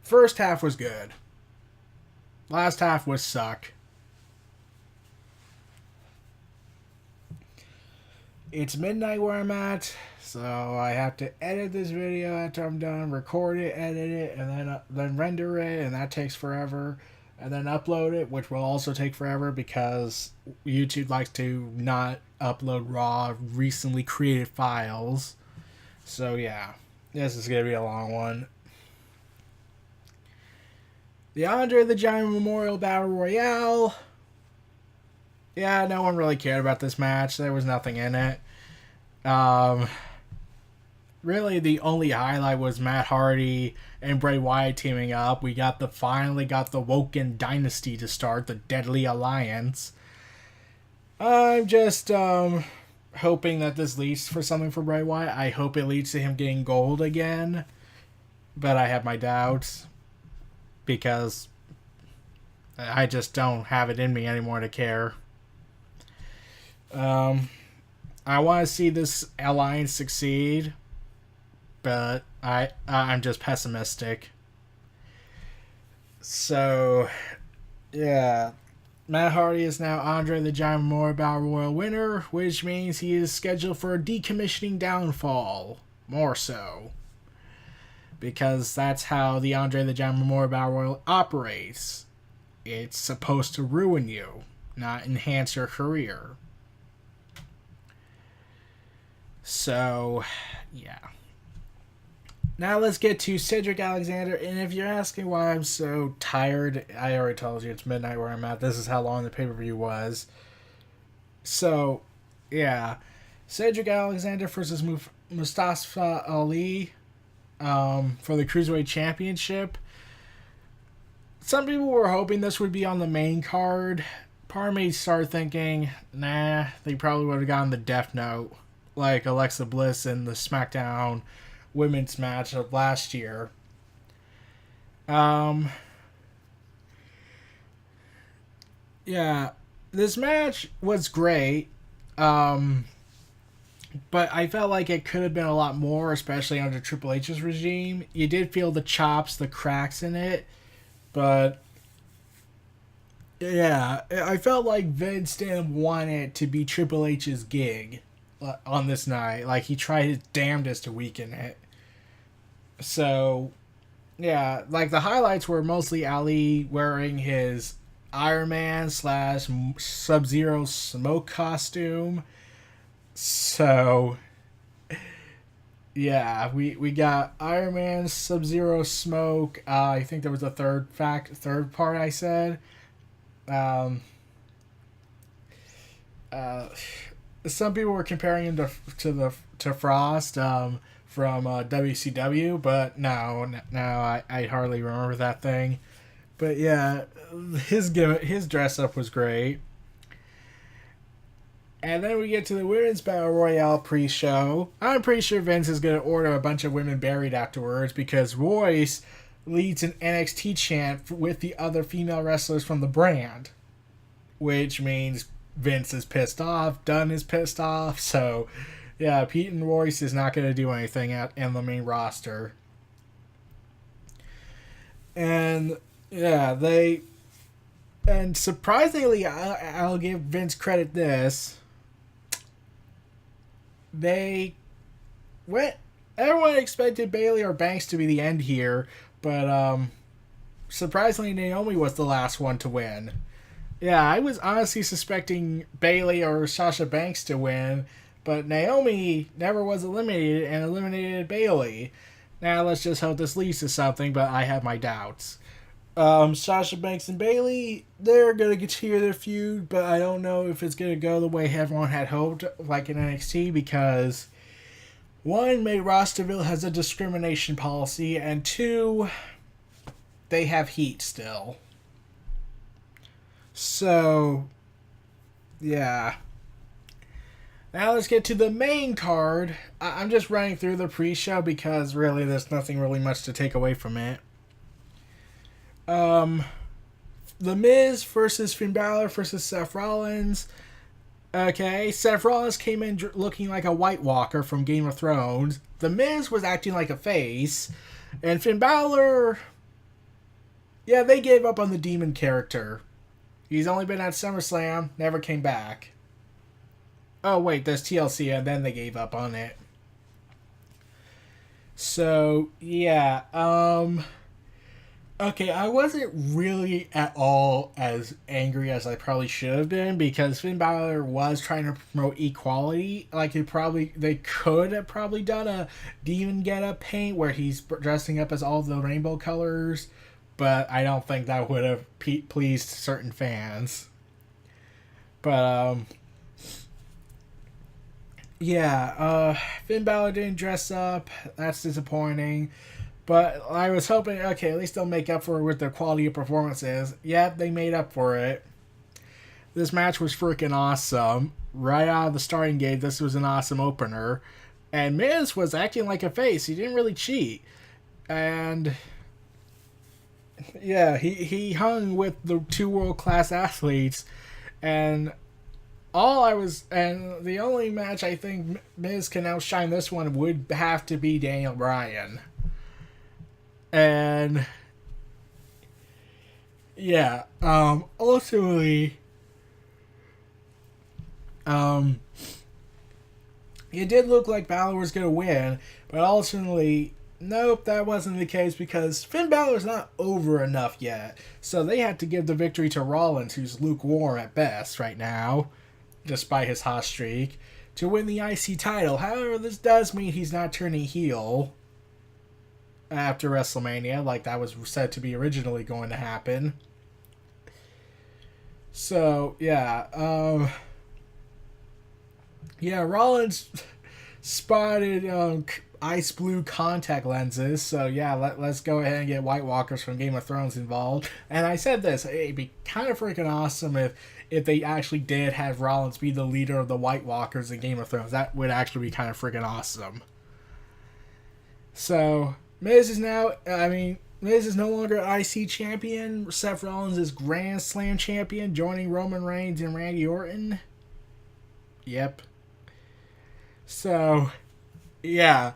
First half was good. Last half was suck. It's midnight where I'm at, so I have to edit this video after I'm done, record it, edit it, and then render it, and that takes forever. And then upload it, which will also take forever because YouTube likes to not upload raw, recently created files. So yeah, this is going to be a long one. The Andre the Giant Memorial Battle Royale. Yeah, no one really cared about this match. There was nothing in it. Really, the only highlight was Matt Hardy and Bray Wyatt teaming up. We finally got the Woken Dynasty to start, the Deadly Alliance. I'm just hoping that this leads for something for Bray Wyatt. I hope it leads to him getting gold again, but I have my doubts because I just don't have it in me anymore to care. I want to see this alliance succeed, but I'm just pessimistic. So, yeah. Matt Hardy is now Andre the Giant Memorial Battle Royal winner, which means he is scheduled for a decommissioning downfall. More so. Because that's how the Andre the Giant Memorial Battle Royal operates. It's supposed to ruin you, not enhance your career. So, yeah. Now let's get to Cedric Alexander, and if you're asking why I'm so tired, I already told you it's midnight where I'm at. This is how long the pay-per-view was. So, yeah. Cedric Alexander versus Mustafa Ali for the Cruiserweight Championship. Some people were hoping this would be on the main card. Part of me started thinking, nah, they probably would have gotten the Death Note, like Alexa Bliss in the SmackDown women's match of last year. Yeah, this match was great, but I felt like it could have been a lot more, especially under Triple H's regime. You did feel the chops, the cracks in it, but yeah, I felt like Vince didn't want it to be Triple H's gig on this night. Like, he tried his damnedest to weaken it. So, yeah, like the highlights were mostly Ali wearing his Iron Man / Sub-Zero smoke costume. So, yeah, we got Iron Man, Sub-Zero smoke. I think there was a third part I said. Some people were comparing him to Frost from WCW, but no, I hardly remember that thing. But yeah, his dress up was great. And then we get to the Women's Battle Royale pre-show. I'm pretty sure Vince is going to order a bunch of women buried afterwards because Royce leads an NXT chant with the other female wrestlers from the brand, which means Vince is pissed off, Dunn is pissed off, so yeah, Pete and Royce is not going to do anything in the main roster. And yeah, and surprisingly, I'll give Vince credit this. Everyone expected Bayley or Banks to be the end here, but surprisingly Naomi was the last one to win. Yeah, I was honestly suspecting Bayley or Sasha Banks to win, but Naomi never was eliminated and eliminated Bayley. Now let's just hope this leads to something, but I have my doubts. Sasha Banks and Bayley, they're going to continue their feud, but I don't know if it's going to go the way everyone had hoped, like in NXT, because one, Mae Rosterville has a discrimination policy, and two, they have heat still. So, yeah. Now let's get to the main card. I'm just running through the pre-show because really there's nothing really much to take away from it. The Miz versus Finn Balor versus Seth Rollins. Okay, Seth Rollins came in looking like a White Walker from Game of Thrones. The Miz was acting like a face. And Finn Balor, Yeah, they gave up on the demon character. He's only been at SummerSlam, never came back. Oh, wait, there's TLC, and then they gave up on it. So, yeah, okay, I wasn't really at all as angry as I probably should have been because Finn Balor was trying to promote equality. Like they could have probably done a demon getup paint where he's dressing up as all the rainbow colors, but I don't think that would have pleased certain fans. But yeah, Finn Balor didn't dress up. That's disappointing. But I was hoping, okay, at least they'll make up for it with their quality of performances. Yep, they made up for it. This match was freaking awesome. Right out of the starting gate, this was an awesome opener. And Miz was acting like a face. He didn't really cheat. And yeah, he hung with the two world-class athletes. And the only match I think Miz can outshine this one would have to be Daniel Bryan. And yeah, ultimately, it did look like Balor was going to win, but ultimately, nope, that wasn't the case because Finn Balor's not over enough yet. So they had to give the victory to Rollins, who's lukewarm at best right now, despite his hot streak, to win the IC title. However, this does mean he's not turning heel after WrestleMania, like that was said to be originally going to happen. So, yeah. Yeah, Rollins spotted ice blue contact lenses. So, yeah, let's go ahead and get White Walkers from Game of Thrones involved. And I said this, it'd be kind of freaking awesome if they actually did have Rollins be the leader of the White Walkers in Game of Thrones. That would actually be kind of freaking awesome. So, Miz is no longer IC champion. Seth Rollins is Grand Slam champion, joining Roman Reigns and Randy Orton. Yep. So, yeah.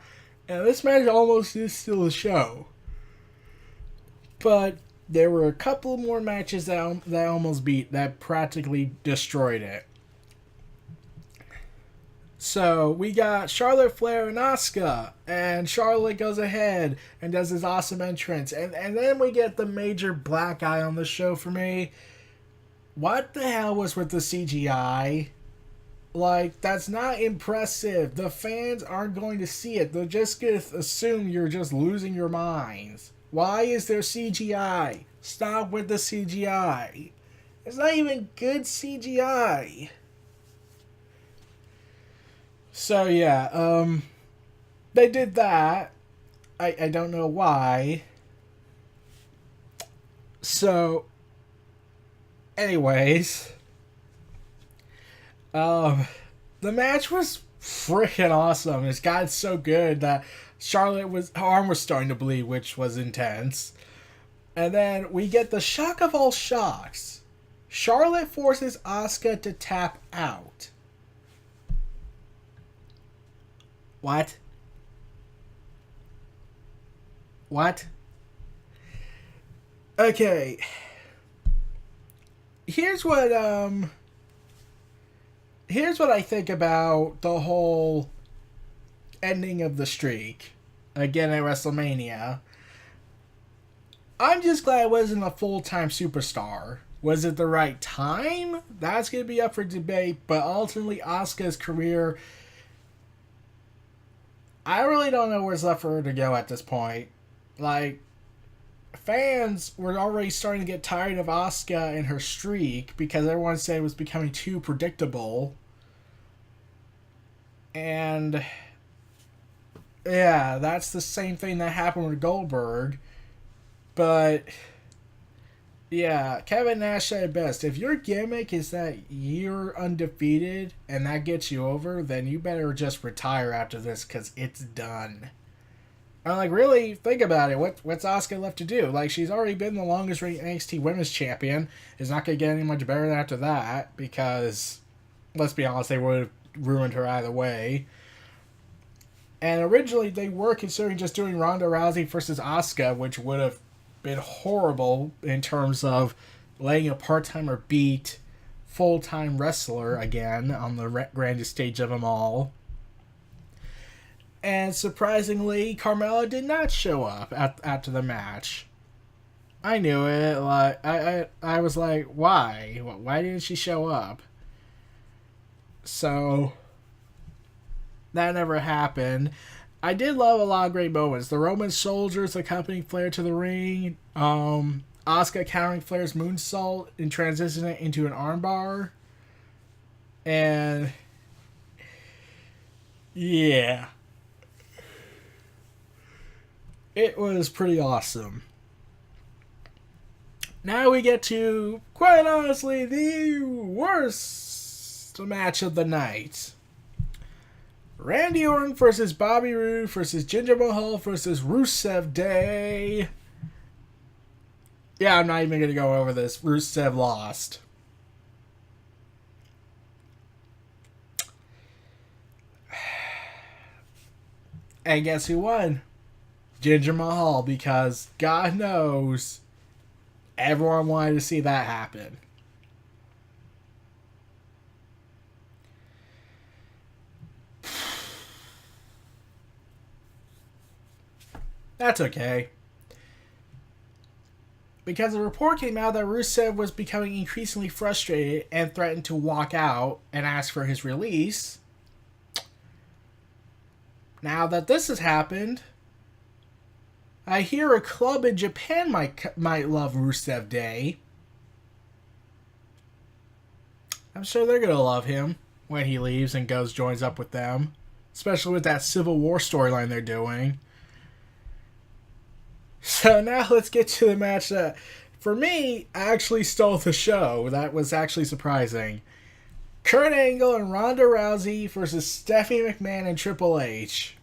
And this match almost is still a show. But there were a couple more matches that practically destroyed it. So, we got Charlotte Flair and Asuka, and Charlotte goes ahead and does his awesome entrance, and then we get the major black eye on the show for me. What the hell was with the CGI? Like, that's not impressive. The fans aren't going to see it. They're just going to assume you're just losing your minds. Why is there CGI? Stop with the CGI. It's not even good CGI. So, yeah, they did that. I don't know why. So, anyways, the match was freaking awesome. It got so good that her arm was starting to bleed, which was intense. And then we get the shock of all shocks. Charlotte forces Asuka to tap out. What? Okay. Here's what I think about the whole ending of the streak again at WrestleMania. I'm just glad it wasn't a full-time superstar. Was it the right time? That's going to be up for debate, but ultimately Asuka's career, I really don't know where's left for her to go at this point. Like, fans were already starting to get tired of Asuka and her streak because everyone said it was becoming too predictable. And yeah, that's the same thing that happened with Goldberg. But yeah, Kevin Nash said it best. If your gimmick is that you're undefeated and that gets you over, then you better just retire after this because it's done. I'm like, really? Think about it. What's Asuka left to do? Like, she's already been the longest reigning NXT Women's Champion. It's not going to get any much better after that because, let's be honest, they would have ruined her either way. And originally, they were considering just doing Ronda Rousey versus Asuka, which would have been horrible in terms of letting a part-timer beat full-time wrestler again on the grandest stage of them all. And surprisingly, Carmella did not show up after the match. I knew it. Like I was like, why? Why didn't she show up? So that never happened. I did love a lot of great moments. The Roman soldiers accompanying Flair to the ring. Asuka countering Flair's moonsault and transitioning it into an armbar. And yeah. It was pretty awesome. Now we get to, quite honestly, the worst match of the night. Randy Orton versus Bobby Roode versus Jinder Mahal versus Rusev Day. Yeah, I'm not even going to go over this. Rusev lost. And guess who won? Jinder Mahal, because God knows everyone wanted to see that happen. That's okay. Because a report came out that Rusev was becoming increasingly frustrated and threatened to walk out and ask for his release. Now that this has happened, I hear a club in Japan might love Rusev Day. I'm sure they're going to love him when he leaves and joins up with them. Especially with that Civil War storyline they're doing. So now let's get to the match that, for me, actually stole the show. That was actually surprising. Kurt Angle and Ronda Rousey versus Stephanie McMahon and Triple H.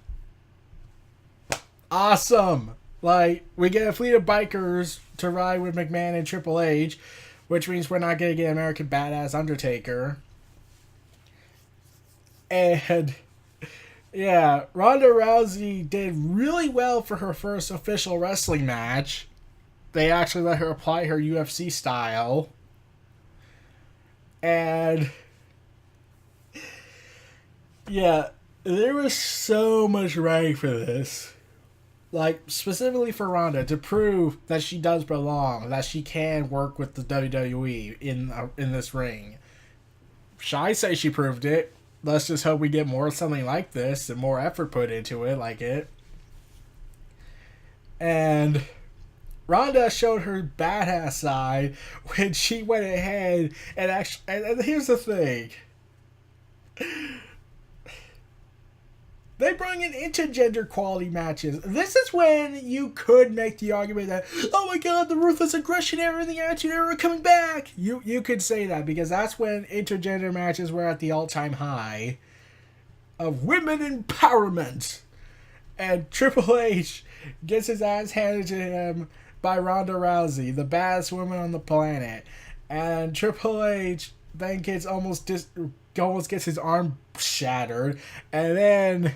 Awesome! Like, we get a fleet of bikers to ride with McMahon and Triple H, which means we're not going to get American Badass Undertaker. And yeah, Ronda Rousey did really well for her first official wrestling match. They actually let her apply her UFC style. And yeah, there was so much writing for this. Like, specifically for Ronda, to prove that she does belong, that she can work with the WWE in this ring. Shall I say she proved it? Let's just hope we get more of something like this and more effort put into it like it. And Ronda showed her badass side when she went ahead and actually... And here's the thing. They bring in intergender quality matches. This is when you could make the argument that, oh my god, the Ruthless Aggression era and the Attitude Era are coming back. You could say that because that's when intergender matches were at the all-time high of women empowerment. And Triple H gets his ass handed to him by Ronda Rousey, the baddest woman on the planet. And Triple H then almost gets his arm shattered. And then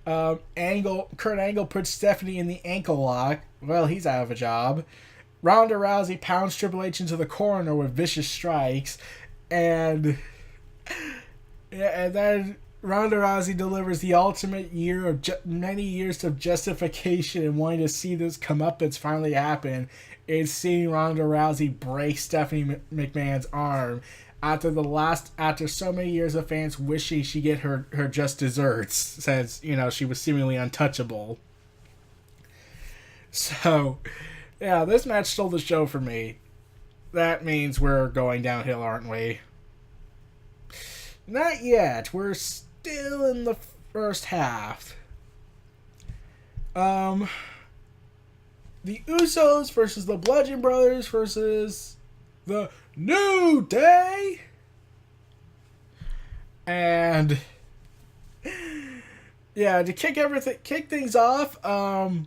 Kurt Angle puts Stephanie in the ankle lock. Well, he's out of a job. Ronda Rousey pounds Triple H into the corner with vicious strikes, and then Ronda Rousey delivers the ultimate year of many years of justification and wanting to see this comeuppance finally happen. Is seeing Ronda Rousey break Stephanie McMahon's arm after so many years of fans wishing she get her just desserts, since, she was seemingly untouchable. So, yeah, this match stole the show for me. That means we're going downhill, aren't we? Not yet. We're still in the first half. The Usos versus the Bludgeon Brothers versus the New Day. And yeah, to kick things off, the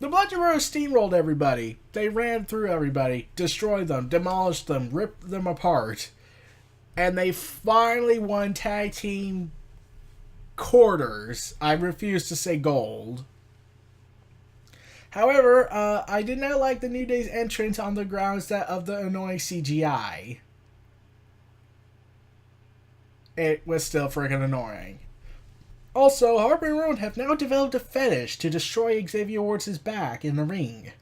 Bludgeon Brothers steamrolled everybody. They ran through everybody, destroyed them, demolished them, ripped them apart. And they finally won tag team quarters. I refuse to say gold. However, I did not like the New Day's entrance on the grounds of the annoying CGI. It was still freaking annoying. Also, Harper and Rowan have now developed a fetish to destroy Xavier Woods' back in the ring.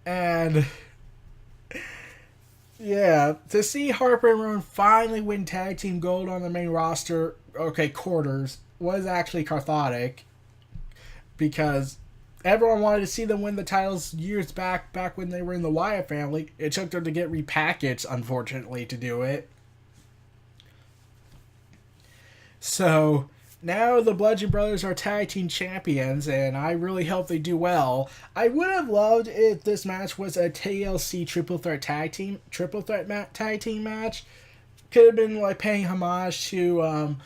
And yeah, to see Harper and Rowan finally win tag team gold on the main roster, quarters, was actually cathartic. Because everyone wanted to see them win the titles years back when they were in the Wyatt family. It took them to get repackaged, unfortunately, to do it. So now the Bludgeon Brothers are tag team champions, and I really hope they do well. I would have loved if this match was a TLC triple threat tag team match. Could have been like paying homage to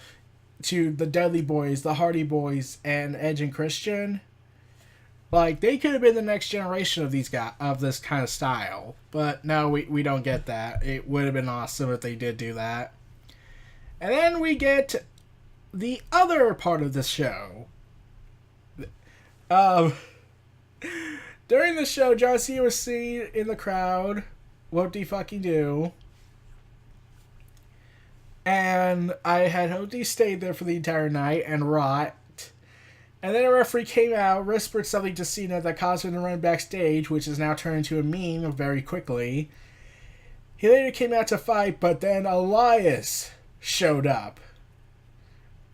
the Dudley Boys, the Hardy Boys, and Edge and Christian. Like, they could have been the next generation of these guys, of this kind of style. But no, we don't get that. It would have been awesome if they did do that. And then we get the other part of the show. During the show, John Cena was seen in the crowd. What do you fucking do? And I had hoped he stayed there for the entire night and rot. And then a referee came out, whispered something to Cena that caused him to run backstage, which is now turned into a meme very quickly. He later came out to fight, but then Elias showed up.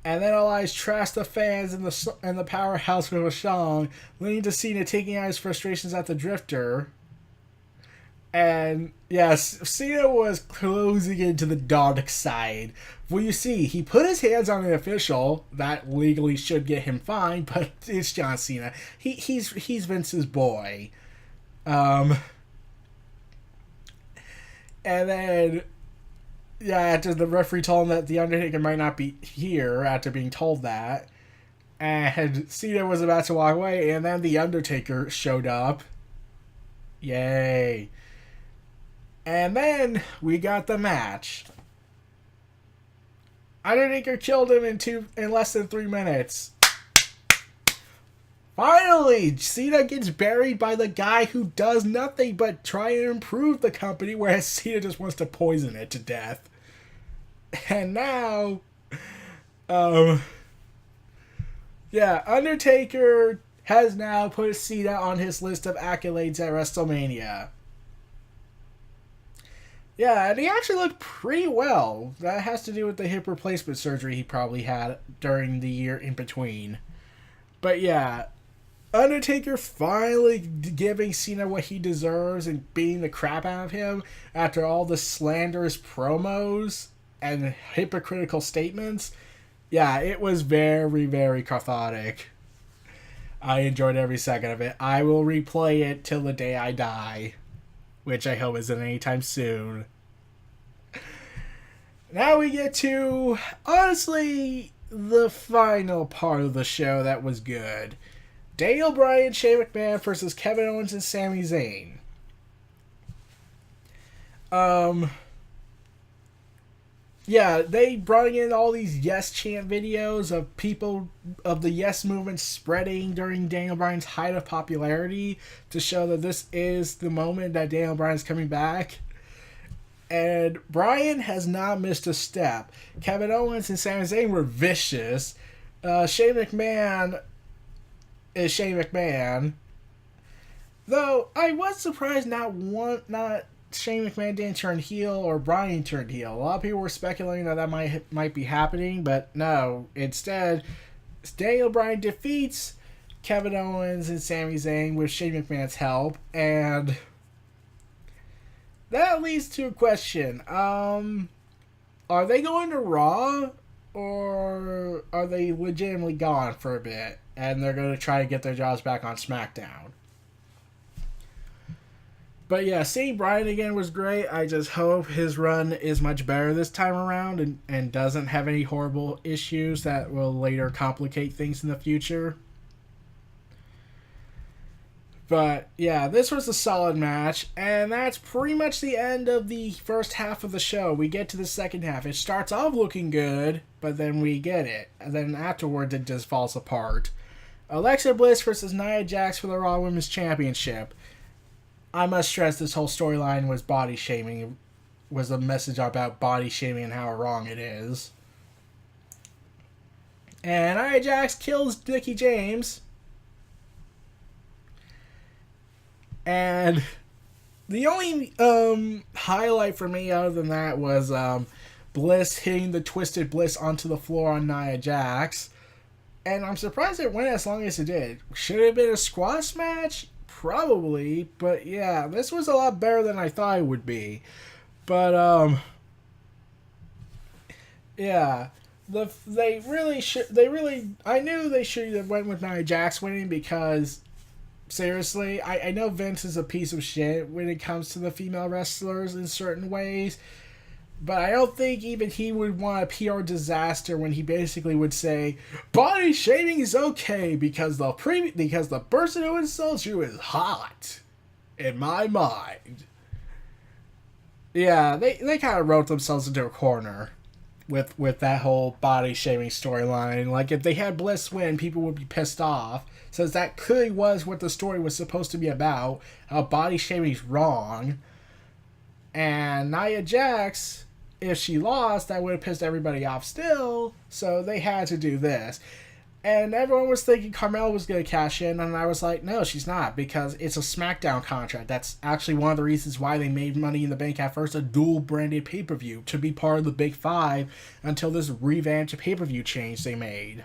And then Elias trashed the fans in the powerhouse with a song, leading to Cena taking out his frustrations at the Drifter. And yes, Cena was closing into the dark side. Well, you see, he put his hands on an official that legally should get him fined, but it's John Cena. He's Vince's boy. And then, yeah, after the referee told him that The Undertaker might not be here, after being told that, and Cena was about to walk away, and then The Undertaker showed up. Yay. And then we got the match. Undertaker killed him in less than 3 minutes. Finally, Cena gets buried by the guy who does nothing but try and improve the company, whereas Cena just wants to poison it to death. And now, Undertaker has now put Cena on his list of accolades at WrestleMania. Yeah, and he actually looked pretty well. That has to do with the hip replacement surgery he probably had during the year in between. But yeah, Undertaker finally giving Cena what he deserves and beating the crap out of him after all the slanderous promos and hypocritical statements. Yeah, it was very, very cathartic. I enjoyed every second of it. I will replay it till the day I die, which I hope isn't anytime soon. Now we get to, honestly, the final part of the show that was good. Daniel Bryan, Shane McMahon versus Kevin Owens and Sami Zayn. Yeah, they brought in all these Yes chant videos of people of the Yes movement spreading during Daniel Bryan's height of popularity to show that this is the moment that Daniel Bryan's coming back. And Bryan has not missed a step. Kevin Owens and Sami Zayn were vicious. Shane McMahon is Shane McMahon. Though I was surprised not Shane McMahon didn't turn heel or Bryan turned heel. A lot of people were speculating that might be happening, but no. Instead, Daniel Bryan defeats Kevin Owens and Sami Zayn with Shane McMahon's help, and that leads to a question. Are they going to Raw, or are they legitimately gone for a bit, and they're going to try to get their jobs back on SmackDown? But yeah, seeing Bryan again was great. I just hope his run is much better this time around and doesn't have any horrible issues that will later complicate things in the future. But yeah, this was a solid match, and that's pretty much the end of the first half of the show. We get to the second half. It starts off looking good, but then we get it. And then afterwards it just falls apart. Alexa Bliss versus Nia Jax for the Raw Women's Championship. I must stress this whole storyline was body shaming. Was a message about body shaming and how wrong it is. And Nia Jax kills Mickie James. And the only highlight for me other than that was Bliss hitting the Twisted Bliss onto the floor on Nia Jax. And I'm surprised it went as long as it did. Should it have been a squash match? Probably. But yeah, this was a lot better than I thought it would be. But yeah. I knew they should have went with Nia Jax winning because seriously, I know Vince is a piece of shit when it comes to the female wrestlers in certain ways, but I don't think even he would want a PR disaster when he basically would say body shaming is okay because the person who insults you is hot in my mind. Yeah, they kind of wrote themselves into a corner with that whole body shaming storyline. Like if they had Bliss win, people would be pissed off. Since that clearly was what the story was supposed to be about. How body shaming is wrong. And Nia Jax, if she lost, that would have pissed everybody off still. So they had to do this. And everyone was thinking Carmella was going to cash in. And I was like, no, she's not. Because it's a SmackDown contract. That's actually one of the reasons why they made Money in the Bank at first a dual-branded pay-per-view. To be part of the Big Five until this revamped pay-per-view change they made.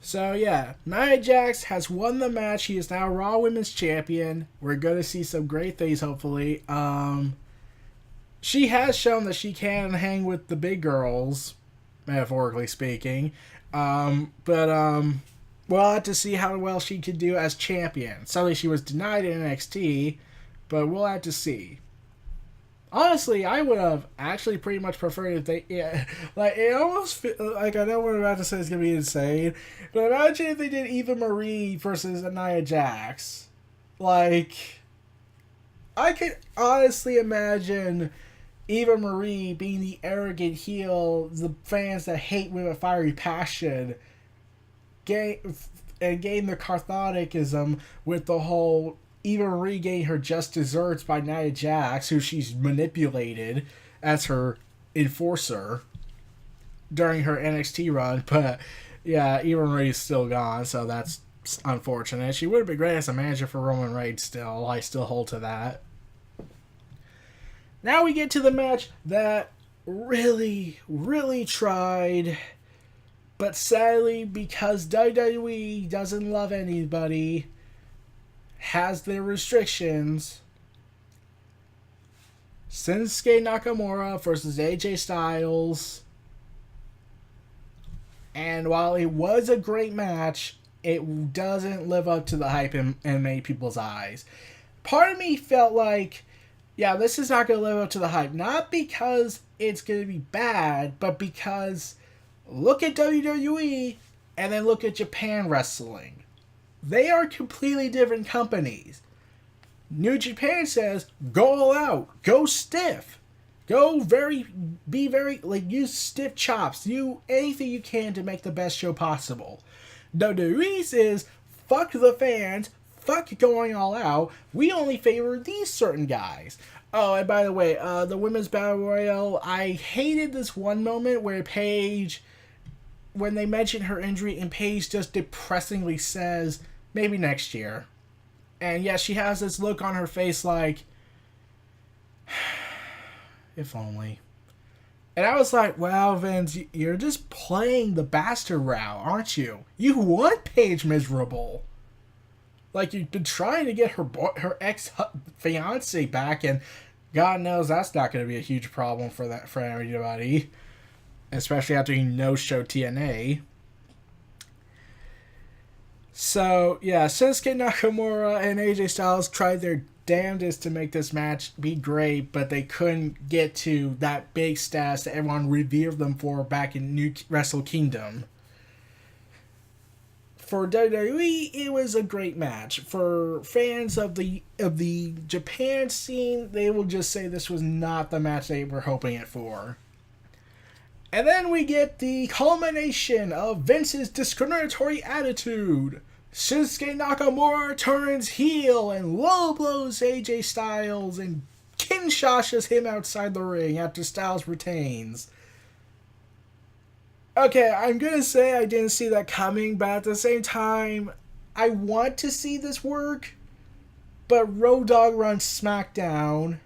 So yeah, Nia Jax has won the match. She is now Raw Women's Champion. We're going to see some great things, hopefully. She has shown that she can hang with the big girls, metaphorically speaking. But we'll have to see how well she can do as champion. Sadly, she was denied in NXT, but we'll have to see. Honestly, I would have actually pretty much preferred if they... Yeah, like, it almost... Like, I know what I'm about to say is going to be insane, but imagine if they did Eva Marie versus Nia Jax. Like, I could honestly imagine Eva Marie being the arrogant heel, the fans that hate with a fiery passion, and gain the catharticism with the whole... Eva Marie getting her just desserts by Nia Jax, who she's manipulated as her enforcer during her NXT run. But yeah, Eva Marie's still gone, so that's unfortunate. She would have been great as a manager for Roman Reigns still. I still hold to that. Now we get to the match that really, really tried. But sadly, because WWE doesn't love anybody, has their restrictions. Shinsuke Nakamura versus AJ Styles. And while it was a great match, it doesn't live up to the hype in many people's eyes. Part of me felt like, yeah, this is not going to live up to the hype. Not because it's going to be bad, but because look at WWE and then look at Japan Wrestling. They are completely different companies. New Japan says, go all out. Go stiff. Be very, use stiff chops. Do anything you can to make the best show possible. WWE says, fuck the fans. Fuck going all out. We only favor these certain guys. Oh, and by the way, the Women's Battle Royal, I hated this one moment where Paige, when they mention her injury, and Paige just depressingly says, maybe next year. And yeah, she has this look on her face like, if only. And I was like, wow, Vince, you're just playing the bastard route, aren't you? You want Paige miserable. Like, you've been trying to get her ex-fiance back, and God knows that's not going to be a huge problem for anybody. Especially after he no-showed TNA. So, yeah, Shinsuke Nakamura and AJ Styles tried their damnedest to make this match be great, but they couldn't get to that big status that everyone revered them for back in Wrestle Kingdom. For WWE, it was a great match. For fans of the Japan scene, they will just say this was not the match they were hoping it for. And then we get the culmination of Vince's discriminatory attitude. Shinsuke Nakamura turns heel and low blows AJ Styles and Kinshasas him outside the ring after Styles retains. Okay, I'm gonna say I didn't see that coming, but at the same time, I want to see this work. But Road Dogg runs SmackDown.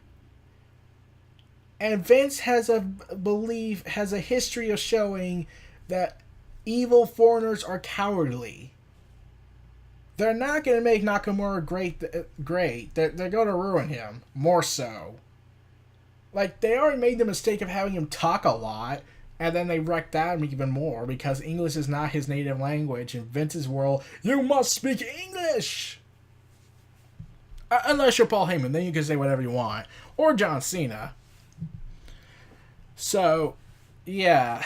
And Vince has a history of showing that evil foreigners are cowardly. They're not going to make Nakamura great. They're going to ruin him. More so. Like, they already made the mistake of having him talk a lot, and then they wrecked that even more because English is not his native language. In Vince's world, you must speak English! Unless you're Paul Heyman, then you can say whatever you want. Or John Cena. So, yeah.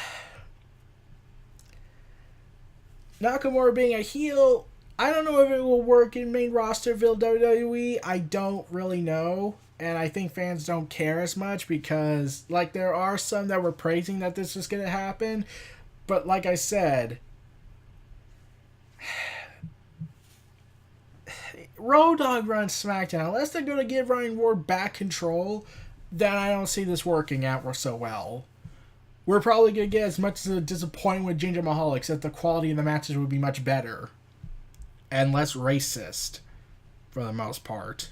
Nakamura being a heel, I don't know if it will work in main rosterville WWE. I don't really know. And I think fans don't care as much because, like, there are some that were praising that this was going to happen. But like I said, Road Dogg runs SmackDown. Unless they're going to give Ryan Ward back control, then I don't see this working out so well. We're probably going to get as much as a disappointment with Jinder Mahal, except the quality of the matches would be much better. And less racist, for the most part.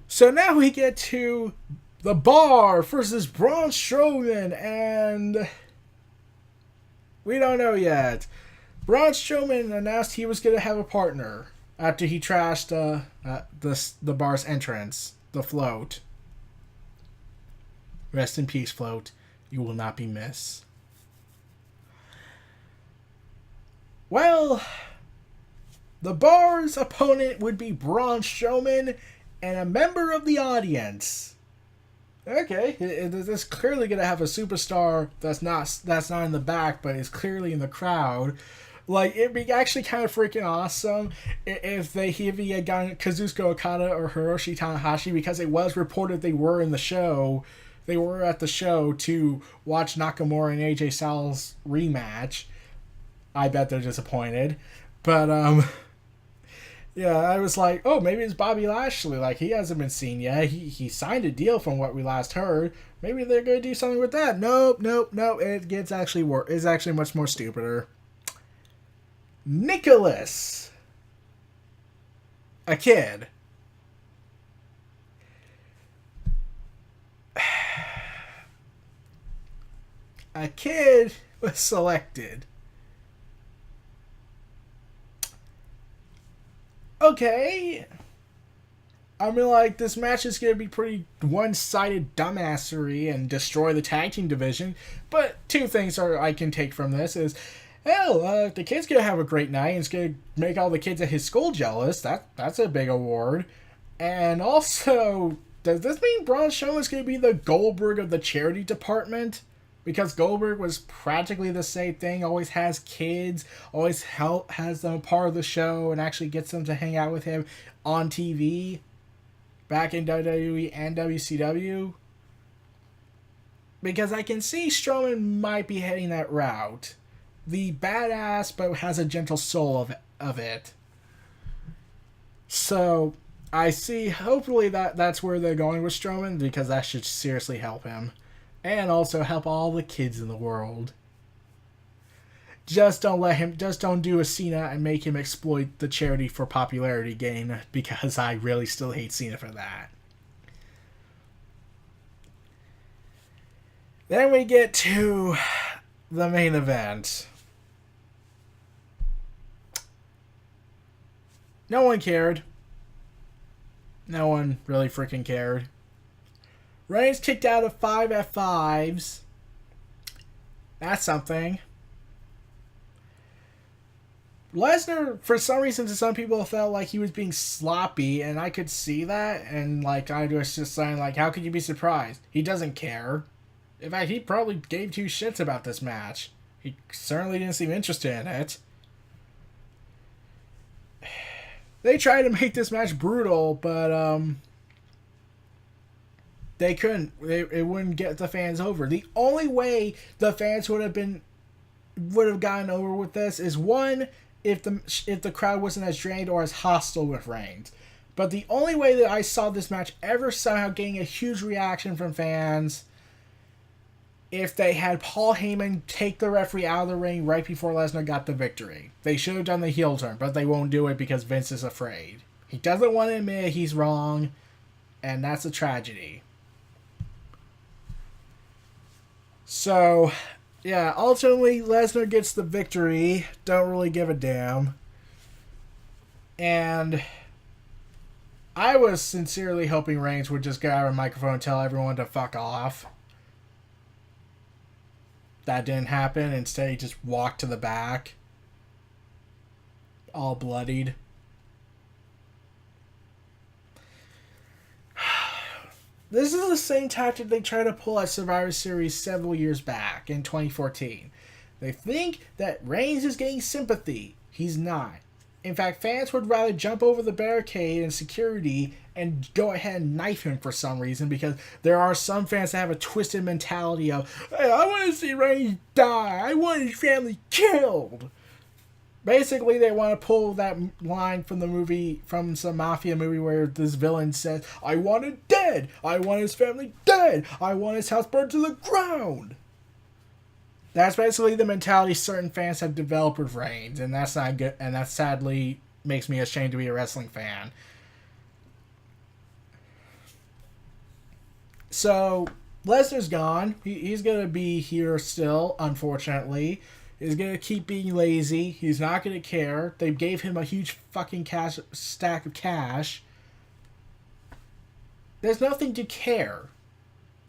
So now we get to The Bar versus Braun Strowman, and we don't know yet. Braun Strowman announced he was going to have a partner after he trashed the bar's entrance, the float. Rest in peace, float. You will not be missed. Well, the bar's opponent would be Braun Strowman and a member of the audience. Okay, this is clearly going to have a superstar that's not in the back, but is clearly in the crowd. Like, it'd be actually kind of freaking awesome if they had gotten Kazuchika Okada or Hiroshi Tanahashi, because it was reported they were in the show. They were at the show to watch Nakamura and AJ Styles rematch. I bet they're disappointed. But, yeah, I was like, oh, maybe it's Bobby Lashley. Like, he hasn't been seen yet. He signed a deal from what we last heard. Maybe they're going to do something with that. Nope. It gets it's actually much more stupider. Nicholas. A kid. A kid was selected. Okay. I mean, like, this match is going to be pretty one-sided dumbassery and destroy the tag team division. But two things I can take from this is, hell, the kid's going to have a great night and it's going to make all the kids at his school jealous. That's a big award. And also, does this mean Braun Strowman's going to be the Goldberg of the charity department? Because Goldberg was practically the same thing, always has kids, always has them part of the show, and actually gets them to hang out with him on TV, back in WWE and WCW. Because I can see Strowman might be heading that route. The badass, but has a gentle soul of it. So, I see, hopefully that's where they're going with Strowman, because that should seriously help him. And also help all the kids in the world. Just don't do a Cena and make him exploit the charity for popularity gain, because I really still hate Cena for that. Then we get to the main event. No one cared. No one really freaking cared. Reigns kicked out of 5 F5s. That's something. Lesnar, for some reason, to some people, felt like he was being sloppy, and I could see that, and like I was just saying, like, how could you be surprised? He doesn't care. In fact, he probably gave two shits about this match. He certainly didn't seem interested in it. They tried to make this match brutal, but They couldn't. It wouldn't get the fans over. The only way the fans would have gotten over with this is one, if the crowd wasn't as drained or as hostile with Reigns. But the only way that I saw this match ever somehow getting a huge reaction from fans, if they had Paul Heyman take the referee out of the ring right before Lesnar got the victory. They should have done the heel turn, but they won't do it because Vince is afraid. He doesn't want to admit he's wrong, and that's a tragedy. So, yeah, ultimately, Lesnar gets the victory. Don't really give a damn. And I was sincerely hoping Reigns would just grab a microphone and tell everyone to fuck off. That didn't happen. Instead, he just walked to the back, all bloodied. This is the same tactic they tried to pull at Survivor Series several years back in 2014. They think that Reigns is getting sympathy. He's not. In fact, fans would rather jump over the barricade and security and go ahead and knife him for some reason, because there are some fans that have a twisted mentality of, hey, I want to see Reigns die. I want his family killed. Basically, they want to pull that line from the movie, from some mafia movie where this villain says, I want him dead. I want his family dead. I want his house burned to the ground. That's basically the mentality certain fans have developed with Reigns, and that's not good, and that sadly makes me ashamed to be a wrestling fan. So, Lesnar's gone. He's going to be here still, unfortunately. He's going to keep being lazy. He's not going to care. They gave him a huge fucking stack of cash. There's nothing to care.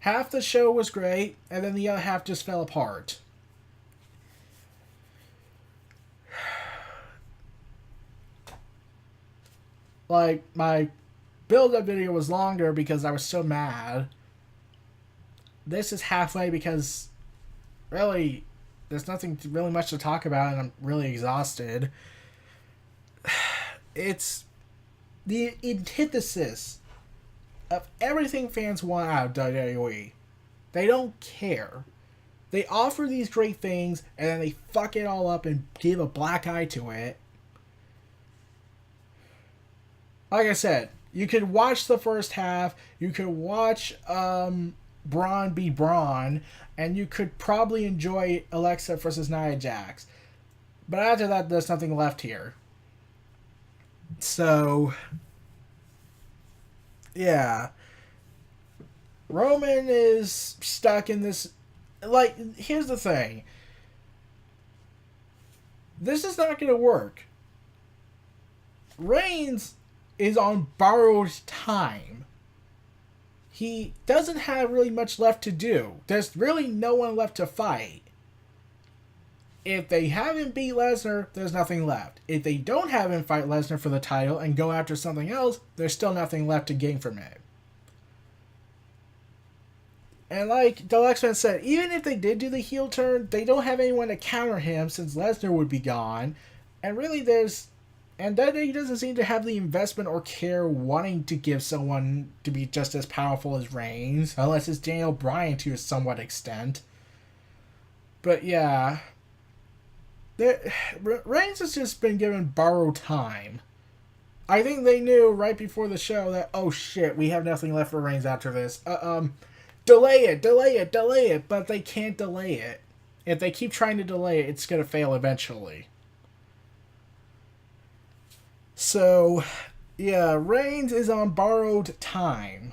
Half the show was great, and then the other half just fell apart. Like, my build-up video was longer because I was so mad. This is halfway because, really, there's nothing really much to talk about, and I'm really exhausted. It's the antithesis of everything fans want out of WWE. They don't care. They offer these great things, and then they fuck it all up and give a black eye to it. Like I said, you could watch the first half, you could watch Braun be Braun, and you could probably enjoy Alexa versus Nia Jax. But after that, there's nothing left here. So, yeah. Roman is stuck in this. Like, here's the thing. This is not going to work. Reigns is on borrowed time. He doesn't have really much left to do. There's really no one left to fight. If they haven't beat Lesnar, there's nothing left. If they don't have him fight Lesnar for the title and go after something else, there's still nothing left to gain from it. And like Deluxe said, even if they did do the heel turn, they don't have anyone to counter him since Lesnar would be gone. And really and WWE doesn't seem to have the investment or care wanting to give someone to be just as powerful as Reigns, unless it's Daniel Bryan to a somewhat extent. But yeah, Reigns has just been given borrowed time. I think they knew right before the show that, oh shit, we have nothing left for Reigns after this. Delay it, but they can't delay it. If they keep trying to delay it, it's going to fail eventually. So, yeah, Reigns is on borrowed time.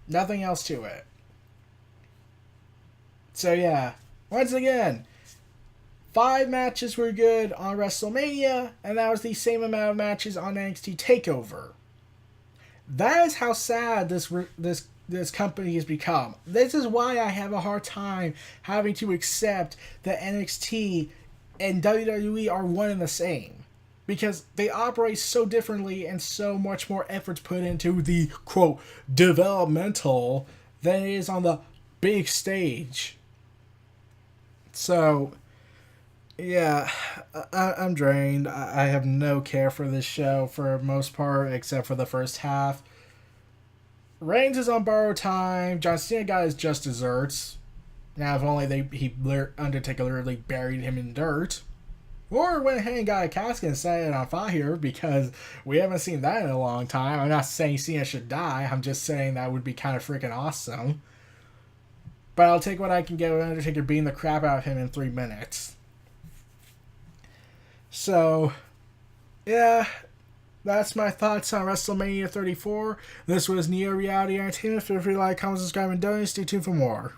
Nothing else to it. So, yeah, once again, 5 matches were good on WrestleMania, and that was the same amount of matches on NXT TakeOver. That is how sad this company has become. This is why I have a hard time having to accept that NXT and WWE are one and the same. Because they operate so differently and so much more efforts put into the, quote, developmental than it is on the big stage. So, yeah, I'm drained. I have no care for this show for the most part, except for the first half. Reigns is on borrowed time. John Cena got his just desserts. Now, if only Undertaker literally buried him in dirt. Or went ahead and got a casket and set it on fire, because we haven't seen that in a long time. I'm not saying Cena should die. I'm just saying that would be kind of freaking awesome. But I'll take what I can get with Undertaker beating the crap out of him in 3 minutes. So, yeah, that's my thoughts on WrestleMania 34. This was Neo Reality Entertainment. Feel free to like, comment, subscribe, and donate. Stay tuned for more.